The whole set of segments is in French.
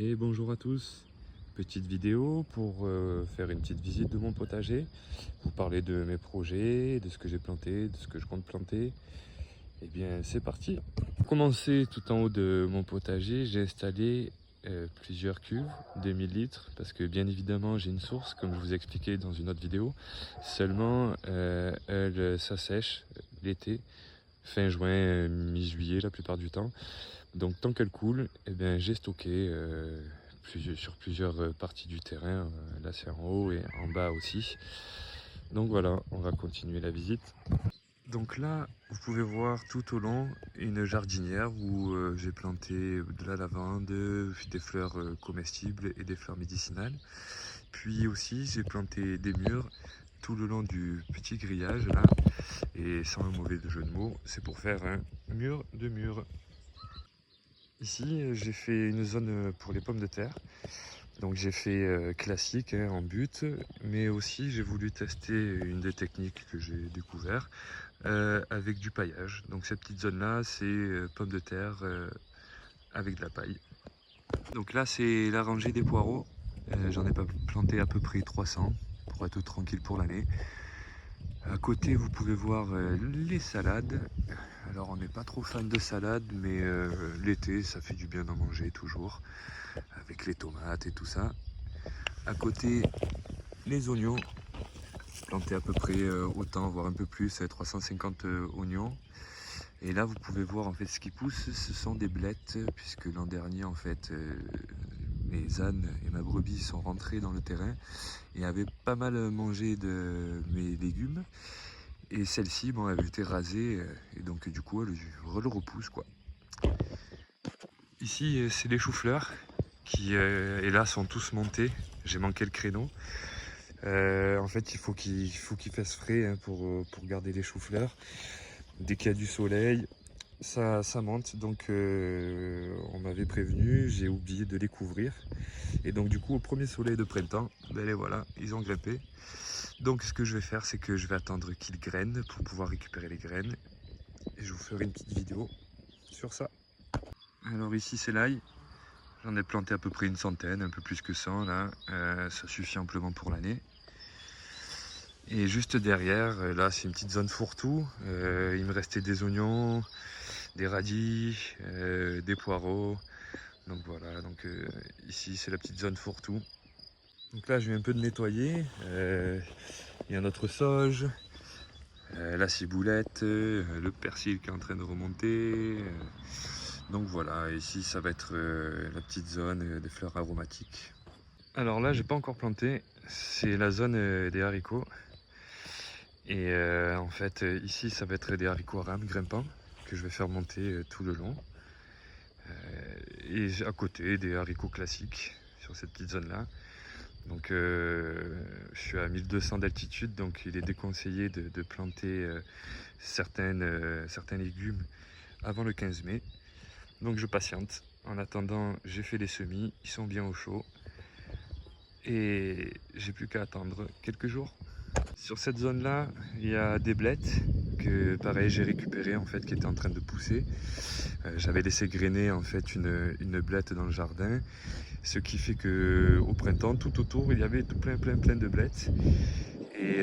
Et bonjour à tous, petite vidéo pour faire une petite visite de mon potager, vous parler de mes projets, de ce que j'ai planté, de ce que je compte planter. Et bien c'est parti. Pour commencer, tout en haut de mon potager, j'ai installé plusieurs cuves de 1000 litres parce que bien évidemment j'ai une source comme je vous ai expliqué dans une autre vidéo, seulement elle s'assèche l'été, fin juin, mi-juillet la plupart du temps. Donc tant qu'elle coule, eh bien, j'ai stocké sur plusieurs parties du terrain. Là c'est en haut et en bas aussi. Donc voilà, on va continuer la visite. Donc là, vous pouvez voir tout au long une jardinière où j'ai planté de la lavande, des fleurs comestibles et des fleurs médicinales. Puis aussi j'ai planté des murs tout le long du petit grillage là. Et sans un mauvais jeu de mots, c'est pour faire un mur de mur. Ici, j'ai fait une zone pour les pommes de terre. Donc j'ai fait classique hein, en but, mais aussi j'ai voulu tester une des techniques que j'ai découvert avec du paillage. Donc cette petite zone là, c'est pommes de terre avec de la paille. Donc là c'est la rangée des poireaux. J'en ai pas planté à peu près 300 pour être tranquille pour l'année. À côté vous pouvez voir les salades. Alors on n'est pas trop fan de salade, mais l'été ça fait du bien d'en manger toujours, avec les tomates et tout ça. À côté les oignons, plantés à peu près autant, voire un peu plus, 350 oignons. Et là vous pouvez voir en fait ce qui pousse, ce sont des blettes, puisque l'an dernier en fait mes ânes et ma brebis sont rentrés dans le terrain et avaient pas mal mangé de mes légumes. Et celle-ci, bon, elle avait été rasée et donc du coup elle le repousse quoi. Ici c'est les choux-fleurs qui et là sont tous montés. J'ai manqué le créneau. En fait il faut qu'il fasse frais hein, pour garder les choux-fleurs. Dès qu'il y a du soleil, ça monte. Donc on m'avait prévenu, j'ai oublié de les couvrir. Et donc du coup au premier soleil de printemps, ben les voilà, ils ont grimpé. Donc ce que je vais faire, c'est que je vais attendre qu'ils grainent pour pouvoir récupérer les graines. Et je vous ferai une petite vidéo sur ça. Alors ici c'est l'ail. J'en ai planté à peu près une centaine, un peu plus que 100 là. Ça suffit amplement pour l'année. Et juste derrière, là c'est une petite zone fourre-tout. Il me restait des oignons, des radis, des poireaux. Donc voilà, donc ici c'est la petite zone fourre-tout. Donc là je vais un peu de nettoyer. Il y a notre sauge, la ciboulette, le persil qui est en train de remonter. Donc voilà, ici ça va être la petite zone des fleurs aromatiques. Alors là j'ai pas encore planté, c'est la zone des haricots. Et en fait ici ça va être des haricots rames grimpants que je vais faire monter tout le long. Et à côté des haricots classiques sur cette petite zone là. Donc je suis à 1200 d'altitude, donc il est déconseillé de planter certains légumes avant le 15 mai. Donc je patiente. En attendant, j'ai fait les semis, ils sont bien au chaud. Et j'ai plus qu'à attendre quelques jours. Sur cette zone là, il y a des blettes que pareil j'ai récupérées en fait qui étaient en train de pousser. J'avais laissé grainer en fait une blette dans le jardin, ce qui fait que au printemps tout autour il y avait tout plein de blettes. Et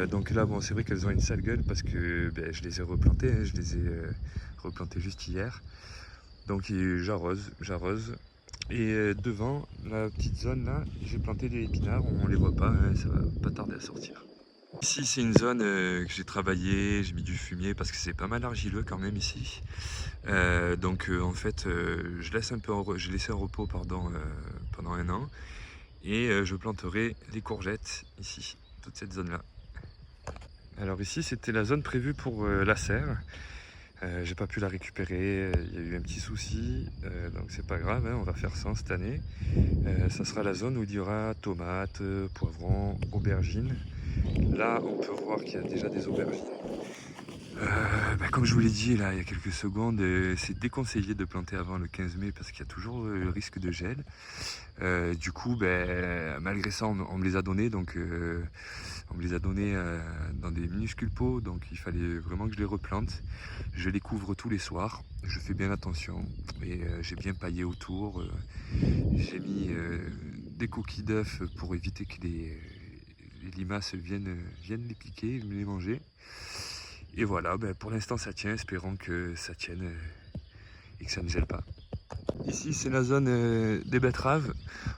donc là bon c'est vrai qu'elles ont une sale gueule parce que ben, je les ai replantées, hein, je les ai replantées juste hier. Donc j'arrose. Et devant la petite zone là, j'ai planté des épinards, on les voit pas, hein, ça va pas tarder à sortir. Ici c'est une zone que j'ai travaillé, j'ai mis du fumier parce que c'est pas mal argileux quand même ici. Donc en fait j'ai laissé en repos pardon, pendant un an. Et je planterai les courgettes ici, toute cette zone là. Alors ici c'était la zone prévue pour la serre. J'ai pas pu la récupérer, il y a eu un petit souci, donc c'est pas grave, hein, on va faire sans cette année. Ça sera la zone où il y aura tomates, poivrons, aubergines. Là on peut voir qu'il y a déjà des aubergines. Comme je vous l'ai dit là il y a quelques secondes, c'est déconseillé de planter avant le 15 mai parce qu'il y a toujours le risque de gel. Du coup, malgré ça, on me les a donnés, donc on me les a donnés dans des minuscules pots, donc il fallait vraiment que je les replante. Je les couvre tous les soirs, je fais bien attention et j'ai bien paillé autour. J'ai mis des coquilles d'œufs pour éviter que les limaces viennent les piquer, les manger. Et voilà, pour l'instant ça tient, espérons que ça tienne et que ça ne gèle pas. Ici c'est la zone des betteraves.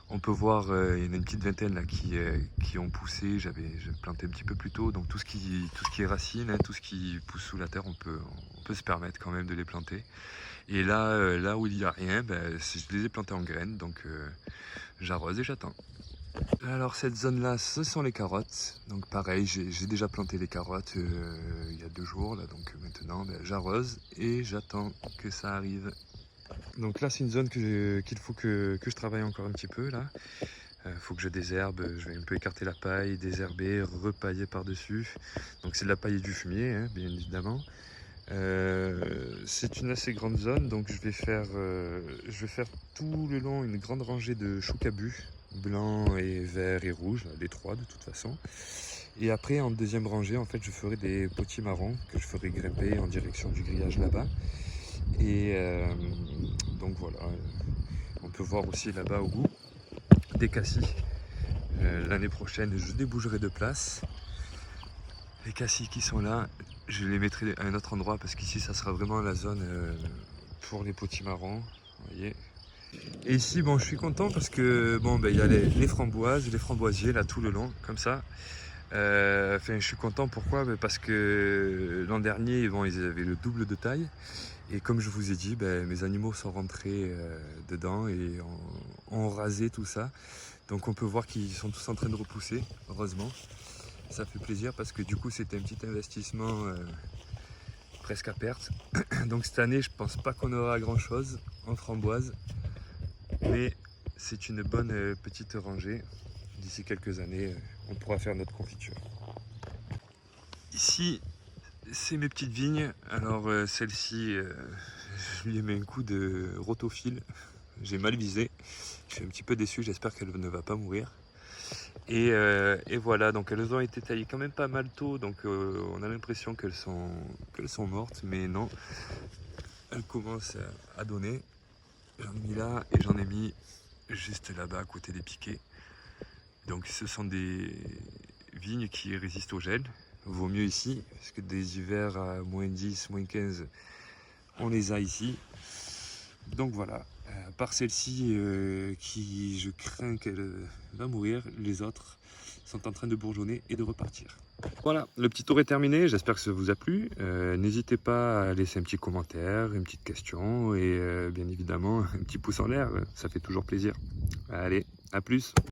On peut voir, il y en a une petite vingtaine là qui ont poussé. J'avais planté un petit peu plus tôt, donc tout ce qui est racines, hein, tout ce qui pousse sous la terre, on peut se permettre quand même de les planter. Et là, là où il n'y a rien, je les ai plantés en graines, donc j'arrose et j'attends. Alors cette zone là, ce sont les carottes. Donc pareil, j'ai déjà planté les carottes il y a 2 jours là, donc maintenant j'arrose et j'attends que ça arrive. Donc là c'est une zone qu'il faut que je travaille encore un petit peu là. Faut que je désherbe, je vais un peu écarter la paille, désherber, repailler par dessus. Donc c'est de la paille et du fumier, hein, bien évidemment. C'est une assez grande zone, donc je vais faire tout le long une grande rangée de choucabus, blanc et vert et rouge, les 3 de toute façon. Et après en deuxième rangée, en fait, je ferai des potiers marrons que je ferai grimper en direction du grillage là-bas. Et donc voilà, on peut voir aussi là-bas au bout des cassis. L'année prochaine, je débougerai de place. Les cassis qui sont là, je les mettrai à un autre endroit parce qu'ici ça sera vraiment la zone pour les potimarrons, vous voyez. Et ici bon, je suis content parce que bon, il y a les framboises, les framboisiers là tout le long comme ça. Je suis content pourquoi parce que l'an dernier bon, ils avaient le double de taille et comme je vous ai dit, mes animaux sont rentrés dedans et ont rasé tout ça. Donc on peut voir qu'ils sont tous en train de repousser, heureusement. Ça fait plaisir parce que du coup c'était un petit investissement presque à perte. Donc cette année je pense pas qu'on aura grand chose en framboise, mais c'est une bonne petite rangée. D'ici quelques années on pourra faire notre confiture. Ici c'est mes petites vignes. Alors celle-ci je lui ai mis un coup de rotophile. J'ai mal visé. Je suis un petit peu déçu, j'espère qu'elle ne va pas mourir. Et voilà, donc elles ont été taillées quand même pas mal tôt, donc on a l'impression qu'elles sont mortes, mais non, elles commencent à donner. J'en ai mis là et j'en ai mis juste là-bas à côté des piquets. Donc ce sont des vignes qui résistent au gel. Vaut mieux ici, parce que des hivers à moins 10, moins 15, on les a ici. Donc voilà, à part celle-ci qui je crains qu'elle va mourir, les autres sont en train de bourgeonner et de repartir. Voilà, le petit tour est terminé, j'espère que ça vous a plu. N'hésitez pas à laisser un petit commentaire, une petite question et bien évidemment un petit pouce en l'air, ça fait toujours plaisir. Allez, à plus!